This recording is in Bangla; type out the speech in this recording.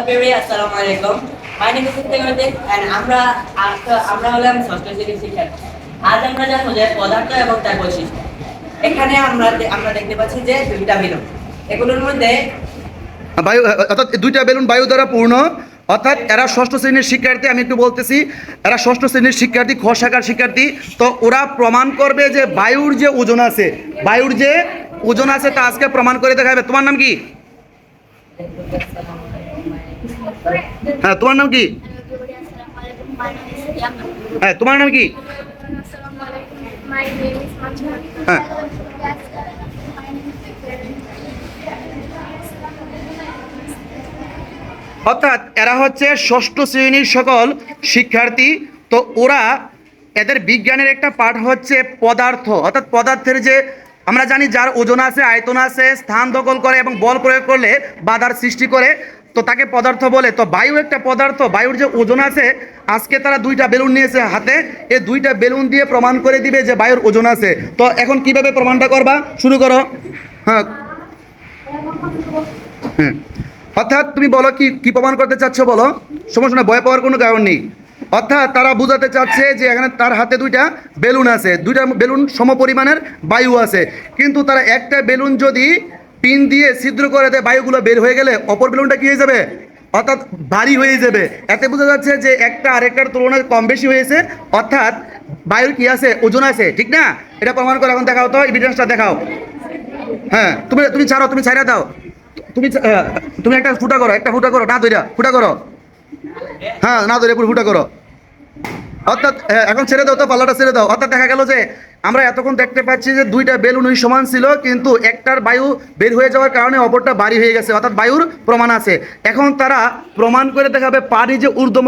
everybody, Assalamualaikum. My name is Sityagotik and আমরা হলাম ষষ্ঠ শ্রেণীর শিক্ষার্থী। আজ আমরা জানবো যে পদার্থ এবং তার বৈশিষ্ট্য। এখানে আমরা দেখতে পাচ্ছি যে দুইটা বেলুন। এগুলোর মধ্যে বায়ু অর্থাৎ দুইটা বেলুন বায়ু দ্বারা পূর্ণ, অর্থাৎ এরা ষষ্ঠ শ্রেণীর শিক্ষার্থী। আমি একটু বলতেছি, এরা ষষ্ঠ শ্রেণীর শিক্ষার্থী, খ শাখার শিক্ষার্থী। তো ওরা প্রমাণ করবে যে বায়ুর যে ওজন আছে তা আজকে প্রমাণ করে দেখাবে। তোমার নাম কি? হ্যাঁ, তোমার নাম কি? হ্যাঁ, তোমার নাম কি? হ্যাঁ, অর্থাৎ এরা হচ্ছে ষষ্ঠ শ্রেণীর সকল শিক্ষার্থী। তো ওরা এদের বিজ্ঞানের একটা পাঠ হচ্ছে পদার্থ, অর্থাৎ পদার্থের যে আমরা জানি যার ওজন আছে, আয়তন আছে, স্থান দখল করে এবং বল প্রয়োগ করলে বাধার সৃষ্টি করে, তো তাকে পদার্থ বলে। তো বায়ু একটা পদার্থ, বায়ুর যে ওজন আছে, আজকে তারা দুইটা বেলুন নিয়েছে হাতে, এই দুইটা বেলুন দিয়ে প্রমাণ করে দিবে যে বায়ুর ওজন আছে। তো এখন কিভাবে প্রমাণটা করবা, শুরু করো। হ্যাঁ হ্যাঁ, অর্থাৎ তুমি বলো কি প্রমাণ করতে চাচ্ছ, বলো। সমস্যা না, ভয় পাওয়ার কোনো কারণ নেই। অর্থাৎ তারা বোঝাতে চাচ্ছে যে এখানে তার হাতে দুইটা বেলুন আছে, দুইটা বেলুন সমপরিমাণের বায়ু আছে, কিন্তু তারা একটা বেলুন যদি পিন দিয়ে ছিদ্র করে দেয়, বায়ুগুলো বের হয়ে গেলে অপর বেলুনটা কি হয়ে যাবে, অর্থাৎ ভারী হয়ে যাবে। এতে বোঝা যাচ্ছে যে একটা আরেকটার তুলনায় কম বেশি হয়েছে, অর্থাৎ বায়ুর কি আছে, ওজন আছে, ঠিক না? এটা প্রমাণ করে এখন দেখাও তো, এভিডেন্সটা দেখাও। হ্যাঁ, তুমি ছাড়া দাও। তুমি একটা ফুটা করো না ধরে ফুটা করো। হ্যাঁ, না ধরে পুরো ফুটা করো। অর্থাৎ এখন ছেড়ে দাও তো, পাল্লাটা ছেড়ে দাও। অর্থাৎ দেখা গেল যে আমরা এতক্ষণ দেখতে পাচ্ছি যে দুইটা বেলুনই সমান ছিল, কিন্তু একটার বায়ু বের হয়ে যাওয়ার কারণে অপরটা ভারী হয়ে গেছে, অর্থাৎ বায়ুর প্রমাণ আছে। এখন তারা প্রমাণ করে দেখাবে পানি যে ঊর্ধ্বমুখী